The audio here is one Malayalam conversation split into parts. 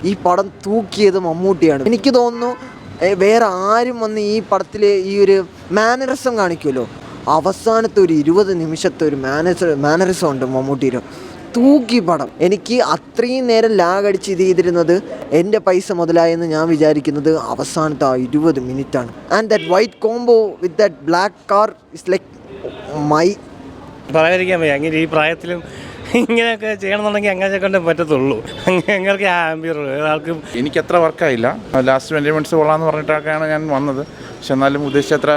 ഈ പടം തൂക്കിയത് മമ്മൂട്ടിയാണ്. എനിക്ക് തോന്നുന്നു വേറെ ആരും വന്ന് ഈ പടത്തിൽ ഈ ഒരു മാനറിസം കാണിക്കുമല്ലോ, അവസാനത്തെ ഒരു 20 നിമിഷത്തെ ഒരു മാനറിസം ഉണ്ട് മമ്മൂട്ടിയുടെ. തൂക്കി പടം. എനിക്ക് അത്രയും നേരം ലാഗടിച്ച് ഇത് ചെയ്തിരുന്നത് എൻ്റെ പൈസ മുതലായെന്ന് ഞാൻ വിചാരിക്കുന്നത് അവസാനത്തെ ആ 20 മിനിറ്റാണ്. And that white combo with that black car is like my പറയാതിരിക്കാൻ വയ്യ. അങ്ങനെ ഈ പ്രായത്തിലും ഇങ്ങനെയൊക്കെ ചെയ്യണമെന്നുണ്ടെങ്കിൽ അങ്ങനെ കൊണ്ട് പറ്റത്തുള്ളൂ. അങ്ങനെ ആ ആംബിയർ ആൾക്കും എനിക്ക് അത്ര വർക്കായില്ല. ലാസ്റ്റ് 20 മിനിറ്റ്സ് കൊള്ളാമെന്ന് പറഞ്ഞിട്ടൊക്കെയാണ് ഞാൻ വന്നത്. പക്ഷെ എന്നാലും ഉദ്ദേശിച്ചത്ര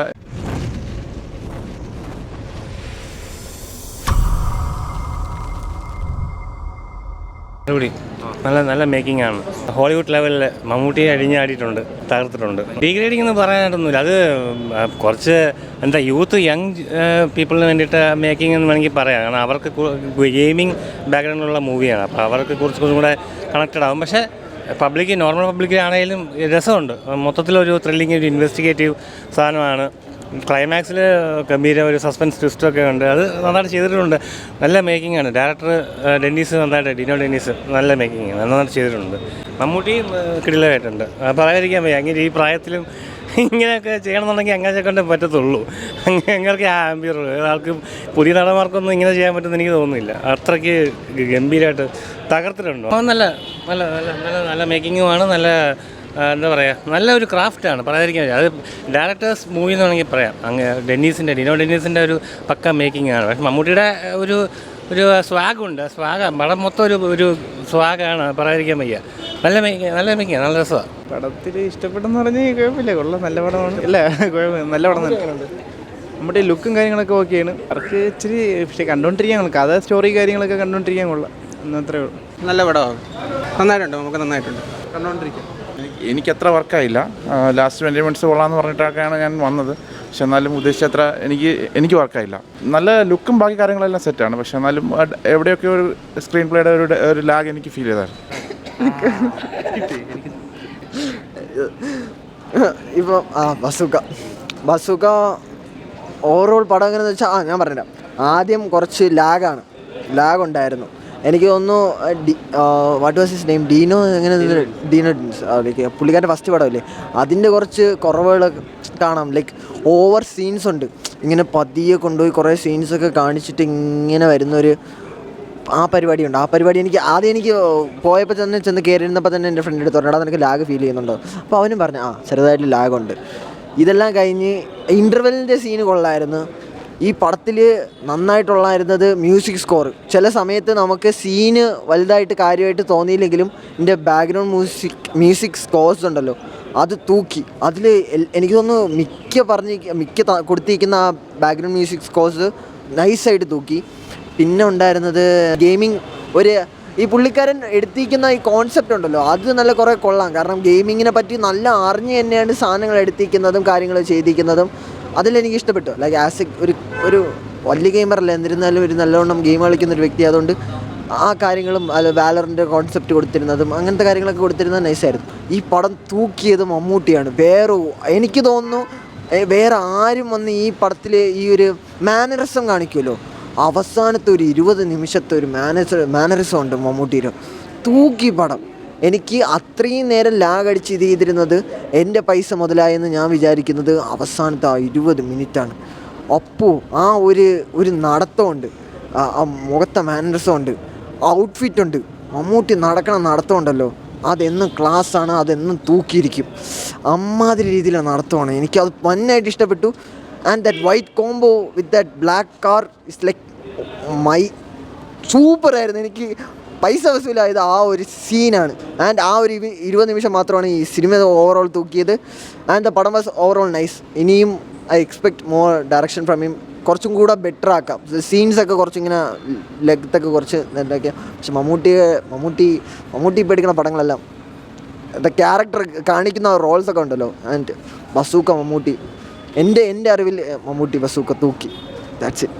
നല്ല മേക്കിംഗ് ആണ്. ഹോളിവുഡ് ലെവലിൽ മമ്മൂട്ടി അടിഞ്ഞാടിയിട്ടുണ്ട്, തകർത്തിട്ടുണ്ട്. ഡീഗ്രേഡിംഗ് എന്ന് പറയാനായിട്ടൊന്നുമില്ല. അത് കുറച്ച് യൂത്ത് യങ് പീപ്പിളിന് വേണ്ടിയിട്ട് മേക്കിംഗ് എന്ന് വേണമെങ്കിൽ പറയാം. കാരണം അവർക്ക് ഗെയിമിംഗ് ബാക്ക്ഗ്രൗണ്ടിലുള്ള മൂവിയാണ്. അപ്പോൾ അവർക്ക് കുറച്ചും കൂടെ കണക്റ്റഡ് ആകും. പക്ഷേ നോർമൽ പബ്ലിക്കിലാണെങ്കിലും രസമുണ്ട്. മൊത്തത്തിലൊരു ത്രില്ലിങ്, ഒരു ഇൻവെസ്റ്റിഗേറ്റീവ് സാധനമാണ്. ക്ലൈമാക്സിൽ ഗംഭീര ഒരു സസ്പെൻസ് ട്വിസ്റ്റൊക്കെ ഉണ്ട്. അത് നന്നായിട്ട് ചെയ്തിട്ടുണ്ട്. നല്ല മേക്കിംഗ് ആണ്. ഡയറക്ടർ ഡിനോ ഡെന്നീസ് നല്ല മേക്കിംഗ് ആണ്, നന്നായിട്ട് ചെയ്തിട്ടുണ്ട്. മമ്മൂട്ടി കിടിലമായിട്ടുണ്ട്. പറയാതിരിക്കാൻ വയ്യ. അങ്ങനെ ഈ പ്രായത്തിലും ഇങ്ങനെയൊക്കെ ചെയ്യണമെന്നുണ്ടെങ്കിൽ അങ്ങനെ കൊണ്ട് പറ്റത്തുള്ളൂ. അങ്ങനെ ആ ആംബിയർ ആൾക്ക് പുതിയ നടന്മാർക്കൊന്നും ഇങ്ങനെ ചെയ്യാൻ പറ്റുമെന്ന് എനിക്ക് തോന്നുന്നില്ല. അത്രയ്ക്ക് ഗംഭീരമായിട്ട് തകർത്തിട്ടുണ്ട്. നല്ല നല്ല നല്ല നല്ല നല്ല മേക്കിങ്ങുമാണ്. നല്ല എന്താ പറയുക, നല്ല ഒരു ക്രാഫ്റ്റാണ്. പറയാതിരിക്കാൻ അത് ഡയറക്ടേഴ്സ് മൂവി എന്ന് വേണമെങ്കിൽ പറയാം. ഡിനോ ഡെന്നീസിൻ്റെ ഒരു പക്ക മേക്കിംഗ് ആണ്. പക്ഷെ മമ്മൂട്ടിയുടെ ഒരു സ്വാഗുണ്ട്. പടം മൊത്തം ഒരു സ്വാഗാണ്. പറയാതിരിക്കാൻ വയ്യ. നല്ല മേക്കിംഗ് നല്ല രസമാണ്. പടത്തിൽ ഇഷ്ടപ്പെട്ടെന്ന് പറഞ്ഞാൽ കുഴപ്പമില്ല, കൊള്ളാം, നല്ല പടമാണ്. ഇല്ല കുഴപ്പമില്ല, നല്ല പടം തന്നെ. നമ്മുടെ ലുക്കും കാര്യങ്ങളൊക്കെ ഓക്കെയാണ്. അവർക്ക് ഇച്ചിരി പക്ഷേ കണ്ടുകൊണ്ടിരിക്കാൻ കഥ സ്റ്റോറി കാര്യങ്ങളൊക്കെ കണ്ടുകൊണ്ടിരിക്കാൻ കൊള്ളാം എന്നത്രേ ഉള്ളൂ. നല്ല പടമാണ്, നന്നായിട്ടുണ്ട്, നമുക്ക് നന്നായിട്ടുണ്ട്, കണ്ടുകൊണ്ടിരിക്കാം. എനിക്കത്ര വർക്കായില്ല. ലാസ്റ്റ് 20 മിനിറ്റ്സ് കൊള്ളാമെന്ന് പറഞ്ഞിട്ടൊക്കെയാണ് ഞാൻ വന്നത്. പക്ഷെ എന്നാലും ഉദ്ദേശിച്ചത്ര എനിക്ക് വർക്കായില്ല. നല്ല ലുക്കും ബാക്കി കാര്യങ്ങളെല്ലാം സെറ്റാണ്. പക്ഷെ എന്നാലും എവിടെയൊക്കെ ഒരു സ്ക്രീൻ പ്ലേയുടെ ഒരു ലാഗ് എനിക്ക് ഫീൽ ചെയ്തായിരുന്നു. ഇപ്പോൾ ബസൂക്ക ഓവറോൾ പടം എങ്ങനെയെന്ന് വെച്ചാൽ ഞാൻ പറഞ്ഞുതരാം. ആദ്യം കുറച്ച് ലാഗ് ഉണ്ടായിരുന്നു. എനിക്ക് തോന്നുന്നു what was his name, dino പുള്ളിക്കാരൻ്റെ ഫസ്റ്റ് പടമല്ലേ, അതിൻ്റെ കുറച്ച് കുറവുകൾ കാണാം. ലൈക്ക് ഓവർ സീൻസ് ഉണ്ട്. ഇങ്ങനെ പതിയെ കൊണ്ടുപോയി കുറേ സീൻസൊക്കെ കാണിച്ചിട്ട് ഇങ്ങനെ വരുന്നൊരു ആ പരിപാടിയുണ്ട്. ആ പരിപാടി എനിക്ക് പോയപ്പോൾ ചെന്ന് കയറിയിരുന്നപ്പോൾ തന്നെ എൻ്റെ ഫ്രണ്ട് എടുത്ത് പറഞ്ഞാൽ നിനക്ക് ലാഗ് ഫീൽ ചെയ്യുന്നുണ്ടോ. അപ്പോൾ അവനും പറഞ്ഞു ചെറുതായിട്ട് ലാഗുണ്ട്. ഇതെല്ലാം കഴിഞ്ഞ് ഇൻ്റർവെല്ലിൻ്റെ സീന് കൊള്ളായിരുന്നു. ഈ പടത്തിൽ നന്നായിട്ടുള്ളായിരുന്നത് മ്യൂസിക് സ്കോർ. ചില സമയത്ത് നമുക്ക് സീന് വലുതായിട്ട് കാര്യമായിട്ട് തോന്നിയില്ലെങ്കിലും ഇതിൻ്റെ ബാക്ക്ഗ്രൗണ്ട് മ്യൂസിക് സ്കോർസ് ഉണ്ടല്ലോ, അത് തൂക്കി. അതിൽ എനിക്ക് തോന്നുന്നു മിക്ക കൊടുത്തിരിക്കുന്ന ആ ബാക്ക്ഗ്രൗണ്ട് മ്യൂസിക് സ്കോർസ് നൈസായിട്ട് തൂക്കി. പിന്നെ ഉണ്ടായിരുന്നത് ഗെയിമിങ്. ഈ പുള്ളിക്കാരൻ എടുത്തിരിക്കുന്ന ഈ കോൺസെപ്റ്റ് ഉണ്ടല്ലോ, അത് നല്ല കുറേ കൊള്ളാം. കാരണം ഗെയിമിങ്ങിനെ പറ്റി നല്ല അറിഞ്ഞ് തന്നെയാണ് സാധനങ്ങൾ എടുത്തിരിക്കുന്നതും കാര്യങ്ങൾ ചെയ്തിരിക്കുന്നതും. അതിലെനിക്ക് ഇഷ്ടപ്പെട്ടു. ലൈക്ക് ആസ് ഒരു വലിയ ഗെയിമറല്ല, എന്നിരുന്നാലും ഒരു നല്ലവണ്ണം ഗെയിം കളിക്കുന്ന ഒരു വ്യക്തി ആയതുകൊണ്ട് ആ കാര്യങ്ങളും വാലറിൻ്റെ കോൺസെപ്റ്റ് കൊടുത്തിരുന്നതും അങ്ങനത്തെ കാര്യങ്ങളൊക്കെ കൊടുത്തിരുന്നത് നൈസായിരുന്നു. ഈ പടം തൂക്കിയത് മമ്മൂട്ടിയാണ്. എനിക്ക് തോന്നുന്നു വേറെ ആരും വന്ന് ഈ പടത്തിൽ ഈ ഒരു മാനറിസം കാണിക്കുമല്ലോ, അവസാനത്തെ ഒരു 20 നിമിഷത്തെ ഒരു മാനറിസം ഉണ്ട് മമ്മൂട്ടിയുടെ. തൂക്കി പടം. എനിക്ക് അത്രയും നേരം ലാഗടിച്ച് ഇത് ചെയ്തിരുന്നത് എൻ്റെ പൈസ മുതലായെന്ന് ഞാൻ വിചാരിക്കുന്നത് അവസാനത്തെ ആ 20 മിനിറ്റാണ്. അപ്പോൾ ആ ഒരു നടത്തമുണ്ട്, ആ മുഖത്തെ മാനറിസമുണ്ട്, ഔട്ട്ഫിറ്റുണ്ട്. മമ്മൂട്ടി നടത്തമുണ്ടല്ലോ, അതെന്നും ക്ലാസ്സാണ്, അതെന്നും തൂക്കിയിരിക്കും. അമ്മാതിരി രീതിയിലാണ് നടത്തമാണ്. എനിക്കത് നന്നായിട്ട് ഇഷ്ടപ്പെട്ടു. And that white combo with that black car is like my സൂപ്പറായിരുന്നു. എനിക്ക് പൈസ വസൂലായത് ആ ഒരു സീനാണ്. ആൻഡ് ആ ഒരു 20 നിമിഷം മാത്രമാണ് ഈ സിനിമ ഓവറോൾ തൂക്കിയത്. ആൻഡ് ദ പടം വാസ് ഓവറോൾ നൈസ്. ഇനിയും I expect more direction from him. കുറച്ചും കൂടെ ബെറ്റർ ആക്കാം. സീൻസൊക്കെ കുറച്ചിങ്ങനെ ലെങ്ത്തൊക്കെ കുറച്ച് എന്താക്കിയാൽ. പക്ഷെ മമ്മൂട്ടി പേടിക്കുന്ന പടങ്ങളെല്ലാം ക്യാരക്ടർ കാണിക്കുന്ന റോൾസൊക്കെ ഉണ്ടല്ലോ. ആൻഡ് ബസൂക്ക മമ്മൂട്ടി, എൻ്റെ അറിവിൽ മമ്മൂട്ടി ബസൂക്ക തൂക്കി. That's it.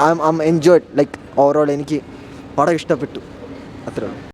I M enjoyed. Like overall എനിക്ക് പടം ഇഷ്ടപ്പെട്ടു. അത്രേ ഉള്ളൂ.